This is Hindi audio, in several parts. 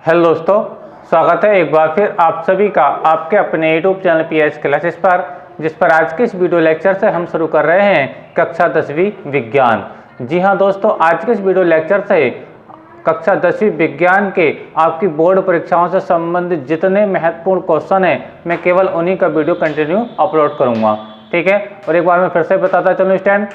हेलो दोस्तों, स्वागत है एक बार फिर आप सभी का आपके अपने यूट्यूब चैनल पीएस क्लासेस पर, जिस पर आज के इस वीडियो लेक्चर से हम शुरू कर रहे हैं कक्षा 10वीं विज्ञान। जी हां दोस्तों, आज के इस वीडियो लेक्चर से कक्षा 10वीं विज्ञान के आपकी बोर्ड परीक्षाओं से संबंधित जितने महत्वपूर्ण क्वेश्चन हैं, मैं केवल उन्हीं का वीडियो कंटिन्यू अपलोड करूँगा। ठीक है, और एक बार मैं फिर से बताता चलूँ स्टूडेंट,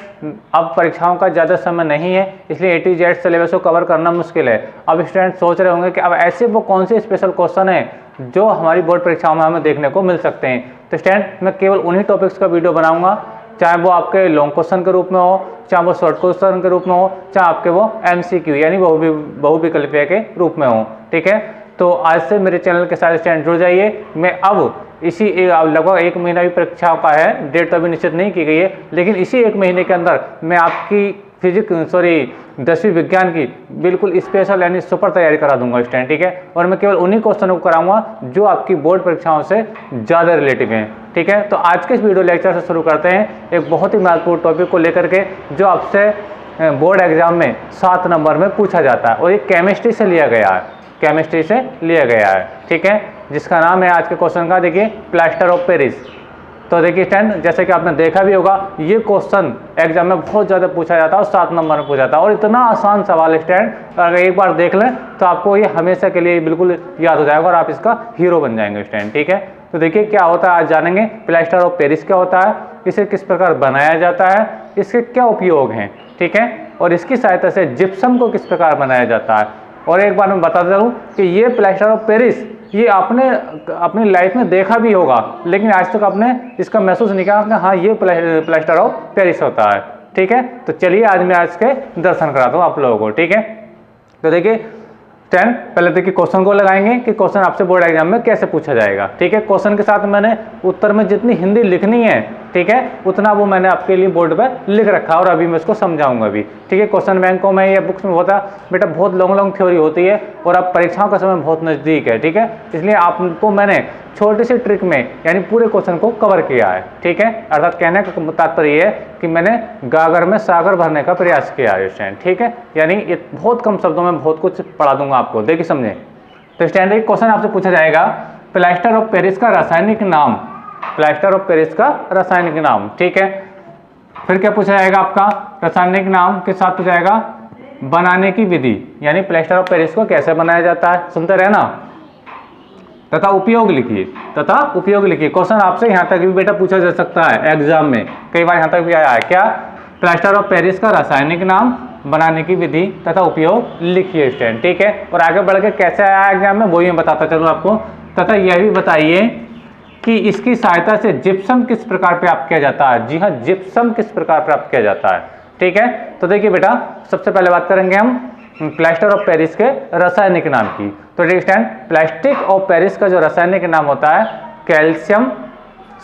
अब परीक्षाओं का ज़्यादा समय नहीं है, इसलिए A to Z सिलेबस को कवर करना मुश्किल है। अब स्टूडेंट सोच रहे होंगे कि अब ऐसे वो कौन से स्पेशल क्वेश्चन हैं जो हमारी बोर्ड परीक्षाओं में हमें देखने को मिल सकते हैं। तो स्टूडेंट मैं केवल उन्हीं टॉपिक्स का वीडियो बनाऊंगा, चाहे वो आपके लॉन्ग क्वेश्चन के रूप में हो, चाहे वो शॉर्ट क्वेश्चन के रूप में हो, चाहे आपके वो MCQ यानी बहुविकल्पीय के रूप में हो। ठीक है, तो आज से मेरे चैनल के साथ स्टूडेंट जुड़ जाइए। मैं अब इसी लगभग एक महीना भी परीक्षा का है, डेट तो अभी निश्चित नहीं की गई है, लेकिन इसी एक महीने के अंदर मैं आपकी 10वीं विज्ञान की बिल्कुल स्पेशल यानी सुपर तैयारी करा दूंगा स्टूडेंट। ठीक है, और मैं केवल उन्हीं क्वेश्चनों को कराऊंगा जो आपकी बोर्ड परीक्षाओं से ज़्यादा रिलेटिव हैं। ठीक है, तो आज के इस वीडियो लेक्चर से शुरू करते हैं एक बहुत ही महत्वपूर्ण टॉपिक को लेकर के, जो आपसे बोर्ड एग्जाम में 7 नंबर में पूछा जाता है, और ये केमिस्ट्री से लिया गया है, केमिस्ट्री से लिया गया है। ठीक है, जिसका नाम है आज के क्वेश्चन का, देखिए प्लास्टर ऑफ पेरिस। तो देखिए स्टूडेंट, जैसे कि आपने देखा भी होगा, ये क्वेश्चन एग्जाम में बहुत ज़्यादा पूछा जाता है और 7 नंबर में पूछा जाता है, और इतना आसान सवाल स्टूडेंट, अगर एक बार देख लें तो आपको ये हमेशा के लिए बिल्कुल याद हो जाएगा और आप इसका हीरो बन जाएंगे स्टूडेंट। ठीक है, तो देखिए क्या होता है, आज जानेंगे प्लास्टर ऑफ पेरिस क्या होता है, इसे किस प्रकार बनाया जाता है, इसके क्या उपयोग हैं। ठीक है, और इसकी सहायता से जिप्सम को किस प्रकार बनाया जाता है। और एक बार मैं बताता हूँ कि ये प्लास्टर ऑफ पेरिस ये आपने अपनी लाइफ में देखा भी होगा, लेकिन आज तक आपने इसका महसूस नहीं किया कि हाँ ये प्लास्टर ऑफ पेरिस होता है। ठीक है, तो चलिए आज मैं आज के दर्शन कराता हूँ आप लोगों को। ठीक है, तो देखिए 10 पहले देखिए क्वेश्चन को लगाएंगे कि क्वेश्चन आपसे बोर्ड एग्जाम में कैसे पूछा जाएगा। ठीक है, क्वेश्चन के साथ मैंने उत्तर में जितनी हिंदी लिखनी है, ठीक है, उतना वो मैंने आपके लिए बोर्ड पे लिख रखा और अभी मैं इसको समझाऊंगा भी। ठीक है, क्वेश्चन बैंकों में या बुक्स में होता बेटा बहुत लॉन्ग थ्योरी होती है और अब परीक्षाओं का समय बहुत नज़दीक है। ठीक है, इसलिए आपको मैंने छोटी सी ट्रिक में यानी पूरे क्वेश्चन को कवर किया है। ठीक है, अर्थात कहने का तात्पर्य ये है कि मैंने गागर में सागर भरने का प्रयास किया है स्टूडेंट। ठीक है, यानी ये बहुत कम शब्दों में बहुत कुछ पढ़ा दूंगा आपको, देखिए समझे। तो स्टैंडर्ड क्वेश्चन आपसे पूछा जाएगा प्लास्टर ऑफ पेरिस का रासायनिक नाम, प्लास्टर ऑफ पेरिस का रासायनिक नाम। ठीक है, फिर क्या पूछा जाएगा आपका, रासायनिक नाम के साथ पूछा जाएगा बनाने की विधि, यानी प्लास्टर ऑफ पेरिस को कैसे बनाया जाता है, सुनते रहे ना, तथा उपयोग लिखिए, तथा उपयोग लिखिए। क्वेश्चन आपसे यहाँ तक भी बेटा पूछा जा सकता है एग्जाम में, कई बार यहाँ तक भी आया है क्या, प्लास्टर ऑफ पेरिस का रासायनिक नाम, बनाने की विधि तथा उपयोग लिखिए स्टूडेंट। ठीक है, और आगे बढ़ के कैसे आया एग्जाम में वो ही मैं बताता चलूँ आपको, तथा यह भी बताइए कि इसकी सहायता से जिप्सम किस प्रकार प्राप्त किया जाता है। जी हाँ, जिप्सम किस प्रकार प्राप्त किया जाता है। ठीक है, तो देखिए बेटा सबसे पहले बात करेंगे हम प्लास्टर ऑफ पेरिस के रासायनिक नाम की। तो स्टूडेंट प्लास्टिक ऑफ पेरिस का जो रासायनिक नाम होता है कैल्शियम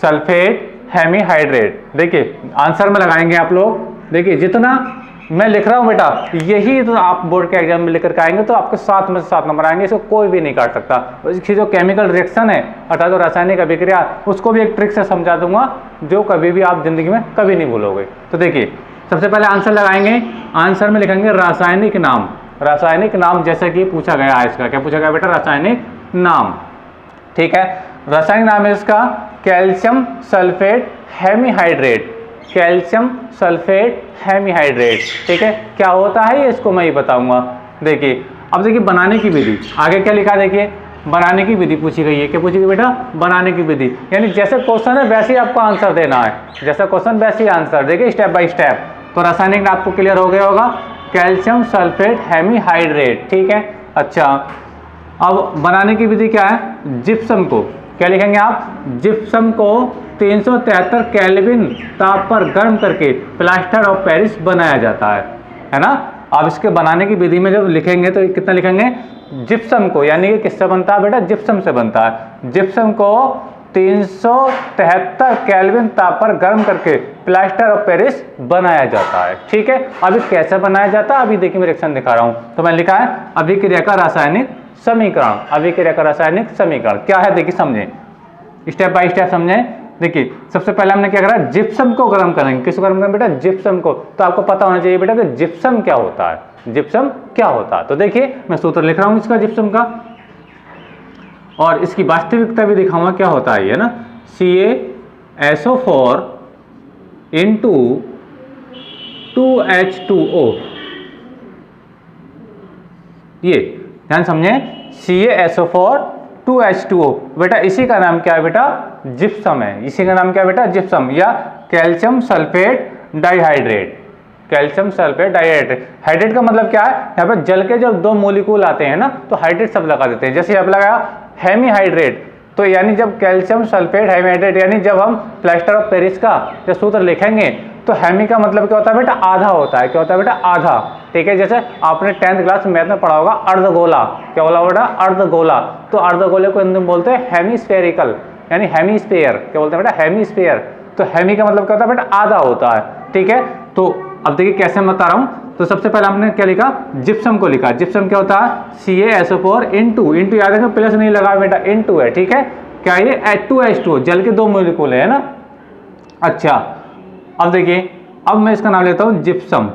सल्फेट हेमीहाइड्रेट। देखिए आंसर में लगाएंगे आप लोग, देखिए जितना मैं लिख रहा हूँ बेटा यही तो आप बोर्ड के एग्जाम में लेकर के आएंगे तो आपके 7 में से 7 नंबर आएंगे, इसको कोई भी नहीं काट सकता। इसकी जो केमिकल रिएक्शन है अर्थात जो रासायनिक अभिक्रिया, उसको भी एक ट्रिक से समझा दूंगा जो कभी भी आप जिंदगी में कभी नहीं भूलोगे। तो देखिए सबसे पहले आंसर लगाएंगे, आंसर में लिखेंगे रासायनिक नाम, रासायनिक नाम जैसा कि पूछा गया है, इसका क्या पूछा गया बेटा, रासायनिक नाम। ठीक है, रासायनिक नाम है इसका calcium sulphate hemihydrate, calcium sulphate hemihydrate. ठीक है, क्या होता है ये इसको मैं ही बताऊंगा। देखिए अब देखिए बनाने की विधि, आगे क्या लिखा, देखिए बनाने की विधि पूछी गई है, क्या पूछी गई बेटा, बनाने की विधि, यानी जैसे क्वेश्चन है वैसे ही आपको आंसर देना है, जैसा क्वेश्चन वैसे ही आंसर, देखिए स्टेप बाय स्टेप। तो रासायनिक नाम आपको क्लियर हो गया होगा, कैल्शियम सल्फेट हेमीहाइड्रेट। ठीक है, अच्छा अब बनाने की विधि क्या है, जिप्सम को क्या लिखेंगे आप, जिप्सम को 373 केल्विन ताप पर गर्म करके प्लास्टर ऑफ पेरिस बनाया जाता है ना। अब इसके बनाने की विधि में जब लिखेंगे तो कितना लिखेंगे, जिप्सम को, यानी कि किससे बनता है बेटा, जिप्सम से बनता है। जिप्सम को 373 केल्विन ताप पर गर्म करके प्लास्टर ऑफ पेरिस बनाया जाता है। ठीक है, अभी कैसे बनाया जाता है, अभी देखिए मैं रिएक्शन दिखा रहा हूं। तो मैंने लिखा है अभिक्रिया का रासायनिक समीकरण, अभिक्रिया का रासायनिक समीकरण क्या है, देखिए समझें, स्टेप बाय स्टेप समझें। देखिए सबसे पहले हमने क्या करा, जिप्सम को गर्म करेंगे, किसको गर्म करेंगे बेटा, जिप्सम को। तो आपको पता होना चाहिए बेटा कि जिप्सम क्या होता है, जिप्सम क्या होता है। तो देखिए मैं सूत्र लिख रहा हूं इसका, जिप्सम का और इसकी वास्तविकता भी दिखाऊंगा क्या होता है ये ना, CaSO4 इंटू 2H2O। ये ध्यान समझे, CaSO4 2H2O। बेटा इसी का नाम क्या है बेटा, जिप्सम है। इसी का नाम क्या है बेटा, जिप्सम या calcium sulphate dihydrate. Calcium sulphate dihydrate, hydrate का मतलब क्या है, यहाँ पे जल के जब दो मोलिक्यूल आते हैं ना तो हाइड्रेट सब लगा देते हैं। जैसे यहाँ पे लगाया हेमीहाइड्रेट, तो यानी जब कैल्शियम सल्फेट हेमीहाइड्रेट, यानी जब हम प्लास्टर ऑफ पेरिस का जो सूत्र लिखेंगे तो हेमी का मतलब क्या होता है बेटा, आधा होता है। क्या होता है बेटा, आधा। ठीक है, जैसे आपने 10th क्लास मैथ में पढ़ा होगा अर्धगोला, क्या बोला बेटा, अर्धगोला। तो अर्धगोले को हिंदी में बोलते हैं हेमीस्फेरिकल, यानी हेमीस्फेयर। क्या बोलते हैं बेटा, हेमीस्फेयर। तो हेमी का मतलब क्या होता है बेटा, आधा होता है। ठीक है, तो अब देखिए कैसे मैं बता रहा हूँ। तो सबसे पहले हमने क्या लिखा, जिप्सम को लिखा। जिप्सम क्या होता है, CaSO4 इंटू याद रखें प्लस नहीं लगा बेटा, इंटू है। ठीक है, क्या ये H2H2 जल के दो मोलिक्यूल है ना। अच्छा, अब देखिए, अब मैं इसका नाम लेता हूँ जिप्सम।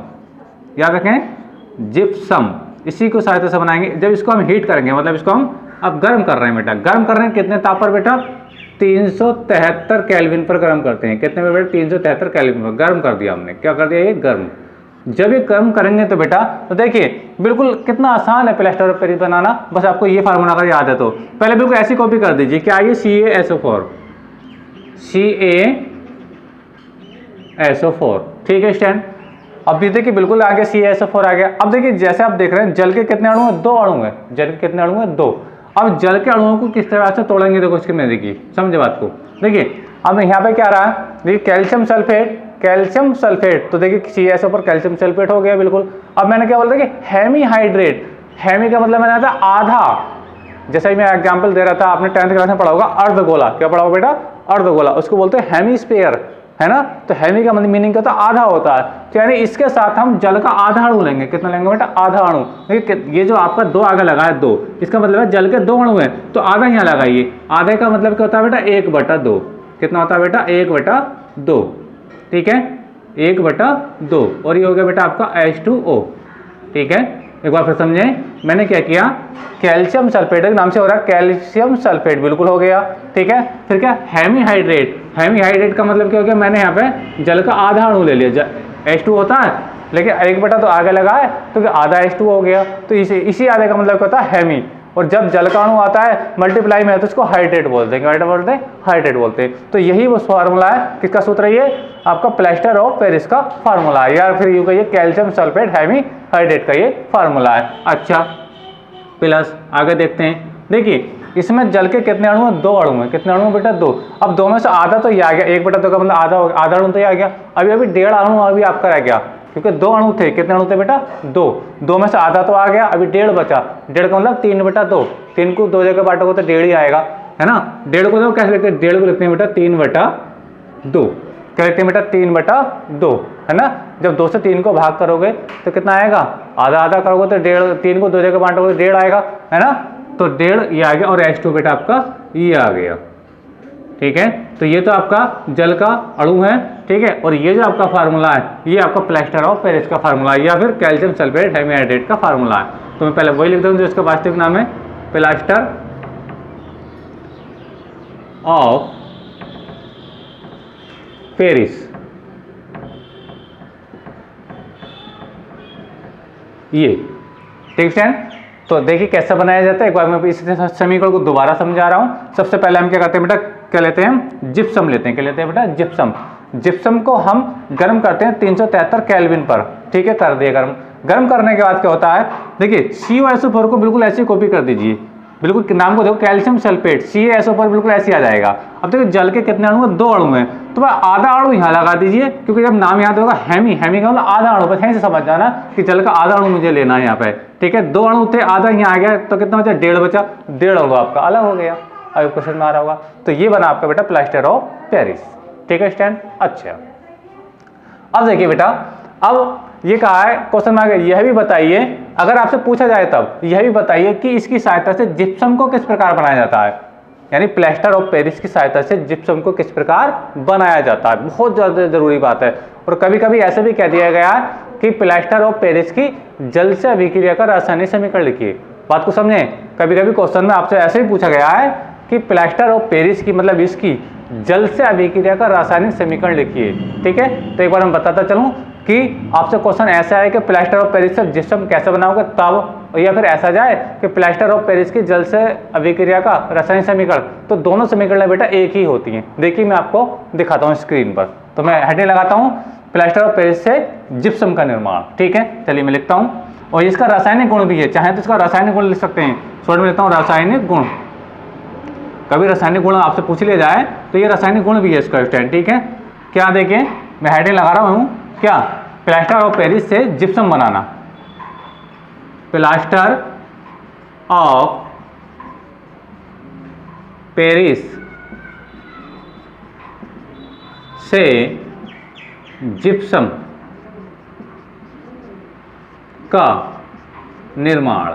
याद रखें जिप्सम, इसी को सहायता से बनाएंगे। जब इसको हम हीट करेंगे, मतलब इसको हम अब गर्म कर रहे हैं बेटा। गर्म कर रहे हैं कितने ताप पर बेटा, 373 केल्विन पर गर्म करते हैं। कितने पर बेटा, 373 केल्विन पर गर्म कर दिया हमने। क्या कर दिया, ये गर्म। जब ये गर्म करेंगे तो बेटा, तो देखिए बिल्कुल कितना आसान है प्लास्टर ऑफ पेरिस बनाना। बस आपको ये फार्मूला अगर याद है तो पहले बिल्कुल ऐसी कॉपी कर दीजिए। क्या ये CaSO4, CaSO4। ठीक है स्टैंड। अब ये देखिए बिल्कुल आगे CaSO4 आ गया। अब देखिए जैसे आप देख रहे हैं जल के कितने अणु हैं, दो अणु हैं। जल के कितने अणु हैं, दो। अब जल के अणुओं को किस तरह से तोड़ेंगे, देखो इसके में देखिए, समझे बात को। देखिए अब यहाँ पे क्या रहा है, देखिए कैल्शियम सल्फेट, कैल्शियम सल्फेट। तो देखिए CaSO4 कैल्शियम सल्फेट हो गया बिल्कुल। अब मैंने क्या बोला था कि हेमीहाइड्रेट, हेमी का मतलब मैंने था आधा। जैसा ही मैं एग्जांपल दे रहा था, आपने 10th क्लास में पढ़ा होगा अर्धगोला। क्या पढ़ा होगा बेटा, अर्धगोला। उसको बोलते हैं हेमीस्फीयर, है ना। तो हेमी का मतलब मीनिंग क्या होता है, आधा होता है। तो यानी इसके साथ हम जल का आधा अणु लेंगे। कितना लेंगे बेटा, आधा अणु। देखिए ये जो आपका दो आगे लगा है, दो, इसका मतलब है जल के दो अणु हैं, तो आधा यहाँ लगाइए। आधे का मतलब क्या होता है बेटा, 1/2। कितना होता है बेटा, 1/2। ठीक है, 1/2। और ये हो गया बेटा आपका H2O। ठीक है, एक बार फिर समझे, मैंने क्या किया, कैल्शियम सल्फेट नाम से हो रहा है, कैल्शियम सल्फेट बिल्कुल हो गया। ठीक है, फिर क्या, हेमीहाइड्रेट। हेमीहाइड्रेट का मतलब क्या हो गया, मैंने यहाँ पे जल का आधा अणु ले लिया। H2 होता है, लेकिन 1/2 तो आगे लगा है तो आधा H2 हो गया। तो इसी आधे का मतलब क्या होता है, हेमी। और जब जल का अणु आता है मल्टीप्लाई में है तो उसको हाइड्रेट बोलते हैं। क्या बोलते हैं, हाइड्रेट बोलते हैं। तो यही वो फार्मूला है, किसका सूत्र है ये, आपका प्लास्टर ऑफ पेरिस का फार्मूला है, या फिर यूं कहिए कैल्शियम सल्फेट हेमीहाइड्रेट का ये फार्मूला है। अच्छा, प्लस आगे देखते हैं। देखिए इसमें जल के कितने अणु हैं, दो अणु हैं। कितने अणु हैं बेटा, दो। अब दो में से आधा तो ये आ गया, 1/2 का मतलब आधा अणु तो ये आ गया। अभी 1.5 अणु अभी आपका रह गया, क्योंकि दो अणु थे। कितने अणु थे बेटा, दो में से आधा तो आ गया, अभी 1.5 बचा। 1.5 का मतलब 3/2। 3 को दो जगह बांटोगे तो 1.5 ही आएगा, है ना। 1.5 को तो कैसे लिखते हैं, 1.5 को लिखते हैं बेटा 3/2। क्या लिखते हैं बेटा, 3/2, है ना। जब 2 से 3 को भाग करोगे तो कितना आएगा, आधा आधा करोगे तो 1.5, 3 को दो जगह बांटोगे तो 1.5 आएगा, है ना। तो 1.5 ये आ गया, और H2 बेटा आपका ये आ गया। ठीक है, तो ये तो आपका जल का अणु है। ठीक है, और ये जो आपका फार्मूला है ये आपका प्लास्टर ऑफ पेरिस का फार्मूला है, या फिर कैल्शियम सल्फेट हेमीहाइड्रेट का फार्मूला है। तो मैं पहले वही लिख दूँ जो इसका वास्तविक नाम है, प्लास्टर ऑफ पेरिस। ये ठीक है। तो देखिए कैसे बनाया जाता है, एक बार मैं इस समीकरण को दोबारा समझा रहा हूँ। सबसे पहले हम क्या करते हैं बेटा, क्या लेते हैं, जिप्सम लेते हैं। क्या लेते हैं बेटा, जिप्सम। जिप्सम को हम गर्म करते हैं 373 केल्विन पर। ठीक है, कर दिए गर्म। गर्म करने के बाद क्या होता है, देखिए CaSO4 को बिल्कुल ऐसी कॉपी कर दीजिए। बिल्कुल नाम को देखो, कैल्शियम सल्फेट, CaSO4 बिल्कुल ऐसे आ जाएगा। अब देखो जल के कितने अणु हैं, दो अणु हैं, तो आधा अणु यहाँ लगा दीजिए, क्योंकि जब नाम याद होगा हेमी, हेमी का मतलब आधा अणु। बस यहीं से समझ जाना कि जल का आधा अणु मुझे लेना है यहाँ पे। ठीक है, दो अणु थे, आधा यहाँ आ गया, तो कितना बचा, 1.5 बचा। 1.5 अणु आपका अलग हो गया। अभी क्वेश्चन में आ रहा होगा, तो ये बना आपका बेटा प्लास्टर ऑफ पेरिस। ठीक है स्टैंड। अच्छा, अब देखिए बेटा, अब ये कहा है क्वेश्चन में आ गया, यह भी बताइए, अगर आपसे पूछा जाए तब यह भी बताइए कि इसकी सहायता से जिप्सम को किस प्रकार बनाया जाता है। यानी प्लास्टर ऑफ पेरिस की सहायता से जिप्सम को किस प्रकार बनाया जाता है, बहुत ज़्यादा जरूरी बात है। और कभी कभी ऐसे भी कह दिया गया है कि प्लास्टर ऑफ पेरिस की जल से अभिक्रिया का रासायनिक समीकरण लिखिए। बात को समझें। कभी कभी क्वेश्चन में आपसे ऐसे ही पूछा गया है कि प्लास्टर ऑफ पेरिस की मतलब इसकी जल से अभिक्रिया का रासायनिक समीकरण लिखिए। ठीक है, तो एक बार मैं बताता चलूं कि आपसे क्वेश्चन ऐसा है कि प्लास्टर ऑफ पेरिस से जिप्सम कैसे बनाओगे तब, या फिर ऐसा जाए कि प्लास्टर ऑफ पेरिस की जल से अभिक्रिया का रासायनिक समीकरण, तो दोनों समीकरण बेटा एक ही होती हैं। देखिए मैं आपको दिखाता हूँ स्क्रीन पर। तो मैं हेडिंग लगाता हूँ प्लास्टर ऑफ पेरिस से जिप्सम का निर्माण। ठीक है, चलिए मैं लिखता हूँ। और इसका रासायनिक गुण भी है, चाहे तो इसका रासायनिक गुण लिख सकते हैं। शॉर्ट में लिखता हूँ रासायनिक गुण। कभी रासायनिक गुण आपसे पूछ लिया जाए तो ये रासायनिक गुण भी है इसका स्टैंड। ठीक है, क्या देखिए मैं हेडिंग लगा रहा हूँ, क्या प्लास्टर ऑफ पेरिस से gypsum banana. Plaster of Paris से जिप्सम का निर्माण।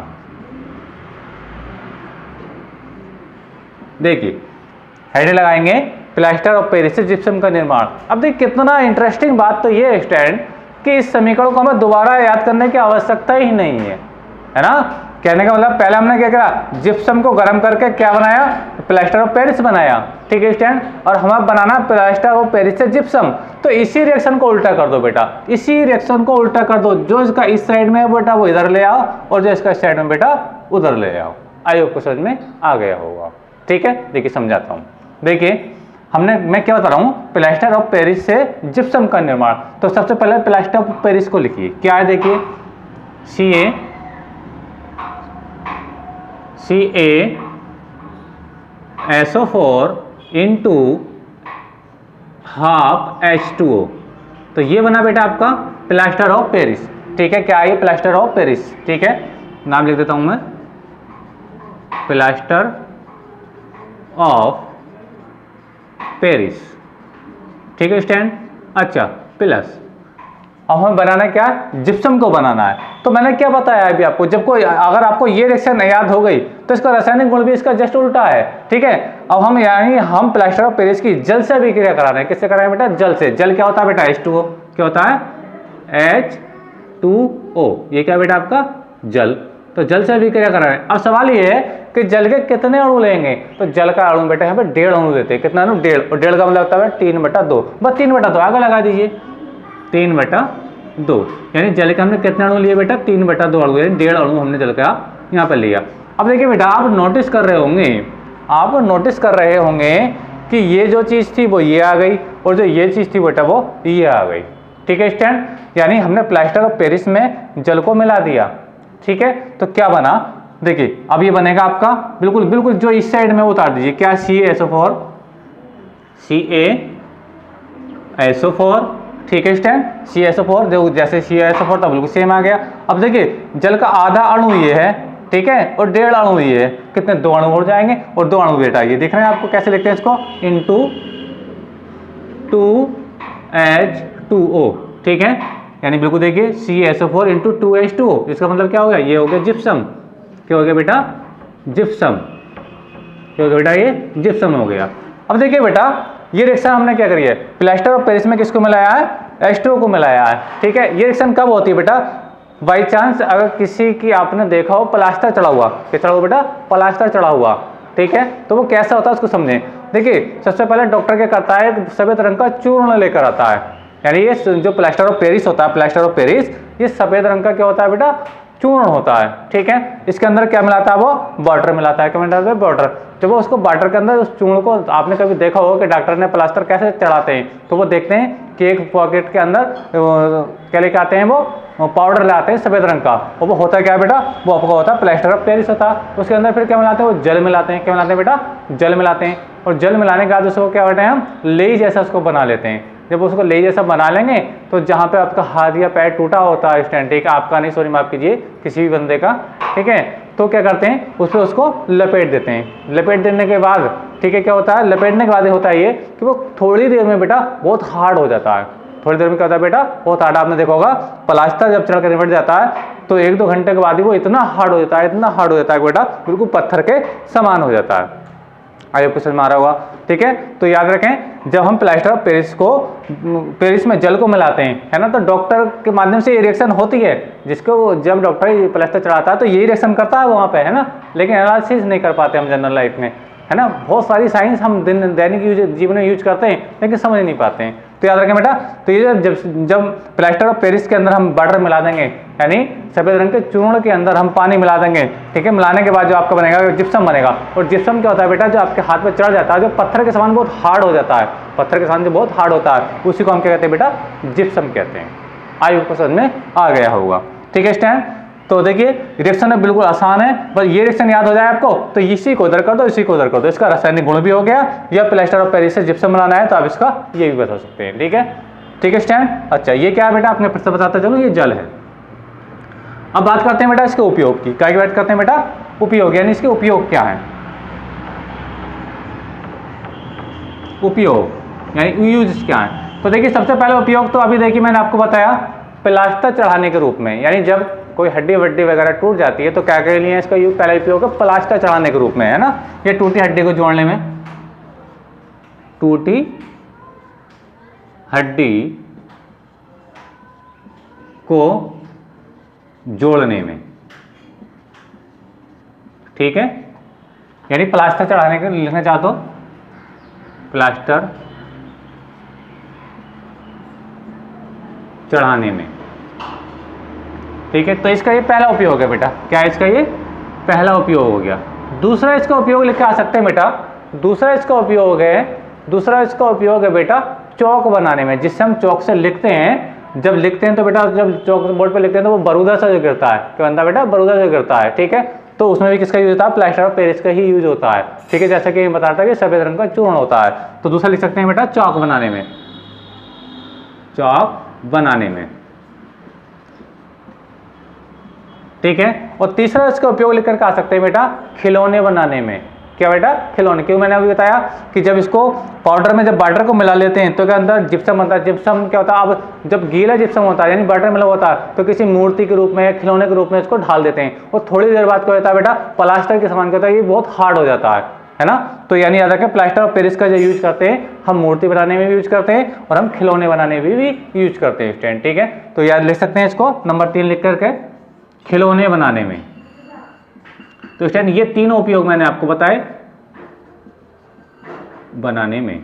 देखिए हेडिंग लगाएंगे प्लास्टर ऑफ पेरिस से जिप्सम का निर्माण। अब देखिए कितना इंटरेस्टिंग बात तो ये स्टैंड कि इस समीकरण को हमें दोबारा याद करने की आवश्यकता ही नहीं है ना। कहने का मतलब पहले हमने क्या करा, जिप्सम को गर्म करके क्या बनाया, प्लास्टर ऑफ पेरिस बनाया। ठीक है स्टैंड, और हमें बनाना प्लास्टर ऑफ पेरिस से जिप्सम। तो इसी रिएक्शन को उल्टा कर दो बेटा, इसी रिएक्शन को उल्टा कर दो। जो इसका इस साइड में है बेटा वो इधर ले आओ, और जो इसका इस साइड में बेटा उधर ले आओ। आयोग को समझ में आ गया होगा। ठीक है, देखिए समझाता हूँ। देखिए मैं क्या बता रहा हूँ, प्लास्टर ऑफ पेरिस से जिप्सम का निर्माण। तो सबसे पहले प्लास्टर ऑफ पेरिस को लिखिए, क्या है देखिए CaSO4 इंटू हाफ H2O। तो ये बना बेटा आपका प्लास्टर ऑफ पेरिस। ठीक है, क्या है ये प्लास्टर ऑफ पेरिस। ठीक है, नाम लिख देता हूं मैं, प्लास्टर ऑफ पेरिस। ठीक है स्टैंड, अच्छा प्लस अब हमें बनाना क्या, जिप्सम को बनाना है। तो मैंने क्या बताया अभी आपको, जब कोई अगर आपको ये रिएक्शन याद हो गई तो इसका रासायनिक गुण भी इसका जस्ट उल्टा है। ठीक है, अब हम प्लास्टर ऑफ पेरिस की जल से अभिक्रिया करा रहे हैं। किससे करा रहे हैं बेटा, जल से। जल क्या होता है बेटा, H2O। क्या होता है, H2O। ये क्या बेटा आपका जल। तो जल से अभिक्रिया करा रहे हैं। अब सवाल ये है कि जल के कितने अणु लेंगे। तो जल का अणु बेटा यहाँ पे 1.5 अणु देते हैं। कितना अणु, 1.5। और 1.5 का मतलब होता है 3/2। बस 3/2 आगे लगा दीजिए, 3/2। यानी जल के हमने कितने अणु लिए बेटा, 3/2 अणु, यानी 1.5 अणु हमने जल का यहाँ पर लिया। अब देखिए बेटा आप नोटिस कर रहे होंगे कि ये जो चीज़ थी वो ये आ गई, और जो ये चीज़ थी बेटा वो ये आ गई। ठीक है स्टैंड, यानी हमने प्लास्टर ऑफ पेरिस में जल को मिला दिया। ठीक है, तो क्या बना देखिए, अब ये बनेगा आपका बिल्कुल जो इस साइड में उतार दीजिए, क्या CaSO4। ठीक है स्टैंड, CaSO4 जो जैसे CaSO4 था बिल्कुल सेम आ गया। अब देखिए जल का आधा अणु ये है, ठीक है, और 1.5 अणु ये है। कितने, 2 अणु हो जाएंगे, और 2 अणु बेटा ये दिख रहे हैं आपको, कैसे लिखते हैं इसको, इंटू 2H2O। ठीक है, यानी बिल्कुल देखिए CaSO4 इंटू 2H2O। इसका मतलब क्या हो गया, ये हो गया जिप्सम। क्या हो गया बेटा, जिप्सम। क्या हो गया बेटा, ये जिप्सम हो गया। अब देखिए बेटा ये रिएक्शन हमने क्या करी है, प्लास्टर ऑफ पेरिस में किसको मिलाया है, H2O को मिलाया है। ठीक है, ये रिएक्शन कब होती है बेटा, बाई चांस अगर किसी की आपने देखा हो प्लास्टर चढ़ा हुआ, क्या चढ़ा हुआ बेटा, प्लास्टर चढ़ा हुआ। ठीक है, तो वो कैसा होता है उसको समझें। देखिए सबसे पहले डॉक्टर क्या करता है, सफेद रंग का चूर्ण लेकर आता है। यानी ये जो प्लास्टर ऑफ पेरिस होता है, प्लास्टर ऑफ पेरिस ये सफेद रंग का क्या होता है बेटा, चूर्ण होता है। ठीक है, इसके अंदर क्या मिलाता है, वो वाटर मिलाता है। क्या मिलाता है, वाटर। जब वो उसको वाटर के अंदर उस चूर्ण को, आपने कभी देखा होगा कि डॉक्टर ने प्लास्टर कैसे चढ़ाते हैं, तो वो देखते हैं कि एक पॉकेट के अंदर क्या लेके आते हैं, वो पाउडर लाते हैं सफेद रंग का, और वो होता है क्या बेटा, वो आपका होता है प्लास्टर ऑफ पेरिस होता है। उसके अंदर फिर क्या मिलाते हैं, वो जल मिलाते हैं। क्या मिलाते हैं बेटा, जल मिलाते हैं। और जल मिलाने के बाद उसको क्या करते हैं, हम लेई जैसा उसको बना लेते हैं। जब उसको ले जैसा बना लेंगे तो जहाँ पे आपका हाथ या पैर टूटा होता है स्टैंड, ठीक है, आपका नहीं, सॉरी माफ कीजिए, किसी भी बंदे का, ठीक है, तो क्या करते हैं उस पर उसको लपेट देते हैं। लपेट देने के बाद ठीक है क्या होता है, लपेटने के बाद होता है ये कि वो थोड़ी देर में बेटा बहुत हार्ड हो जाता है। थोड़ी देर में क्या होता है बेटा, बहुत हार्ड। आपने देखा होगा प्लास्टर जब चढ़ कर निपट जाता है तो 1-2 घंटे के बाद ही वो इतना हार्ड हो जाता है, इतना हार्ड हो जाता है बेटा, बिल्कुल पत्थर के समान हो जाता है। आई होप समझ में आ रहा होगा। ठीक है, तो याद रखें जब हम प्लास्टर ऑफ पेरिस में जल को मिलाते हैं, है ना, तो डॉक्टर के माध्यम से ये रिएक्शन होती है, जिसको जब डॉक्टर प्लास्टर चढ़ाता है तो यही रिएक्शन करता है वहाँ पे, है ना, लेकिन एनालिसिस नहीं कर पाते हम जनरल लाइफ में, है ना। बहुत सारी साइंस हम दैनिक जीवन में यूज करते हैं लेकिन समझ नहीं पाते हैं। तो याद रखें बेटा, तो ये जब प्लास्टर ऑफ पेरिस के अंदर हम वाटर मिला देंगे, यानी सफेद रंग के चूर्ण के अंदर हम पानी मिला देंगे, ठीक है, मिलाने के बाद जो आपका बनेगा जिप्सम बनेगा। और जिप्सम क्या होता है बेटा, जो आपके हाथ पे चढ़ जाता है, जो पत्थर के समान बहुत हार्ड हो जाता है, पत्थर के समान जो बहुत हार्ड होता है, उसी को हम क्या कहते हैं बेटा, जिप्सम कहते हैं। आई होप समझ में आ गया होगा। ठीक है स्टैंड, तो देखिए रिएक्शन है बिल्कुल आसान है, बस ये रिएक्शन याद हो जाए आपको तो इसी को उधर कर दो, इसी को उधर कर दो, इसका रासायनिक गुण भी हो गया, या प्लास्टर ऑफ पेरिस से जिप्सम बनाना है तो आप इसका ये भी बता सकते हैं। ठीक है, ठीक है स्टैंड। अच्छा ये क्या है बेटा, आपने फिर से बताता चलो, ये जल है। अब बात करते हैं बेटा इसके उपयोग की, क्या बात करते हैं बेटा, उपयोग, यानी इसके उपयोग क्या है, उपयोग यानी यूज क्या है। तो देखिए सबसे पहले उपयोग तो अभी देखिए मैंने आपको बताया प्लास्टर चढ़ाने के रूप में, यानी जब कोई हड्डी वड्डी वगैरह टूट जाती है तो क्या के लिए इसका पहला उपयोग है प्लास्टर चढ़ाने के रूप में, है ना, ये टूटी हड्डी को जोड़ने में, टूटी हड्डी को जोड़ने में, ठीक है, यानी प्लास्टर चढ़ाने के लिखना चाहते हो, प्लास्टर चढ़ाने में, ठीक है। तो इसका ये पहला उपयोग है बेटा, क्या है इसका ये पहला उपयोग हो गया। दूसरा इसका उपयोग लिख के आ सकते हैं बेटा, दूसरा इसका उपयोग है बेटा चौक बनाने में, जिससे हम चौक से लिखते हैं, जब लिखते हैं तो बेटा जब चौक बोर्ड पे लिखते हैं तो वो बरूदा से जो गिरता है, क्या बनता है बेटा, बरूदा से गिरता है, ठीक है। तो उसमें भी किसका यूज होता है, प्लास्टर ऑफ पेरिस का ही यूज होता है, ठीक है, जैसा कि बताता है कि सफेद रंग का चूर्ण होता है। तो दूसरा लिख सकते हैं बेटा चौक बनाने में, चौक बनाने में, ठीक है। और तीसरा इसका उपयोग लिख कर आ सकते हैं बेटा खिलौने बनाने में, क्या बेटा, खिलौने। क्यों, मैंने अभी बताया कि जब इसको पाउडर में जब वाटर को मिला लेते हैं तो क्या अंदर जिप्सम बनता है, जिप्सम क्या होता है, अब जब गीला जिप्सम होता है यानी वाटर मिला होता है तो किसी मूर्ति के रूप में या खिलौने के रूप में इसको ढाल देते हैं, और थोड़ी देर बाद क्या होता है बेटा, प्लास्टर के समान क्या होता है, ये बहुत हार्ड हो जाता है ना। तो यानी याद रखें प्लास्टर ऑफ पेरिस का जो यूज करते हैं हम मूर्ति बनाने में भी यूज करते हैं और हम खिलौने बनाने में भी यूज करते हैं स्टूडेंट, ठीक है। तो याद लिख सकते हैं इसको नंबर 3 लिख करके, खिलौने बनाने में। तो स्टूडेंट ये तीनों उपयोग मैंने आपको बताए बनाने में,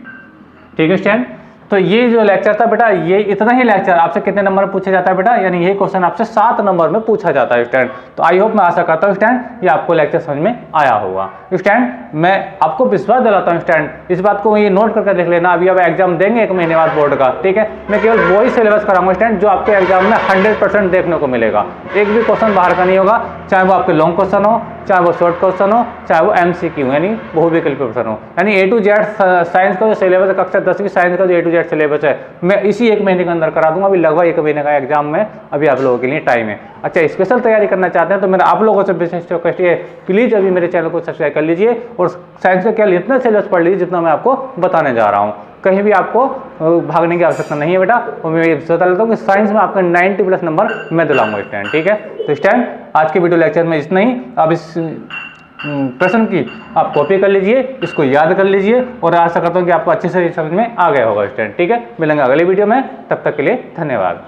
ठीक है स्टूडेंट। तो ये जो लेक्चर था बेटा, ये इतना ही लेक्चर आपसे कितने नंबर में पूछा जाता है बेटा, यानी ये क्वेश्चन आपसे 7 नंबर में पूछा जाता है स्टूडेंट। तो आई होप, मैं आशा करता हूँ स्टूडेंट ये आपको लेक्चर समझ में आया होगा। स्टूडेंट मैं आपको विश्वास दिलाता हूँ स्टूडेंट, इस बात को ये नोट करके लिख लेना, अभी अब एग्जाम देंगे 1 महीने बाद बोर्ड का, ठीक है। मैं केवल वही सिलेबस कराऊंगा स्टूडेंट जो आपके एग्जाम में 100% देखने को मिलेगा, एक भी क्वेश्चन बाहर का नहीं होगा, चाहे वो आपके लॉन्ग क्वेश्चन हो, चाहे वो शॉर्ट क्वेश्चन हो, चाहे वो MCQ यानी बहुविकल्पी प्रश्न हो, यानी A to Z साइंस का जो सिलेबस है, कक्षा 10वीं साइंस का जो A to Z सिलेबस है मैं इसी 1 महीने के अंदर करा दूंगा। अभी लगभग 1 महीने का एग्जाम में अभी आप लोगों के लिए टाइम है। अच्छा स्पेशल तैयारी करना चाहते हैं तो मेरा आप लोगों से विशेष रिक्वेस्ट है, प्लीज अभी मेरे चैनल को सब्सक्राइब कर लीजिए और साइंस का केवल इतना सिलेबस पढ़ लीजिए जितना मैं आपको बताने जा रहा हूँ। कहीं भी आपको भागने की आवश्यकता नहीं है बेटा, और मैं ये बता लेता हूँ कि साइंस में आपका 90+ नंबर मैं दिलाऊंगा स्टूडेंट, ठीक है। तो स्टूडेंट आज के वीडियो लेक्चर में इतना ही। अब इस प्रश्न की आप कॉपी कर लीजिए, इसको याद कर लीजिए और आशा करता हूँ कि आपको अच्छे से समझ में आ गया होगा स्टूडेंट, ठीक है। मिलेंगे अगले वीडियो में, तब तक के लिए धन्यवाद।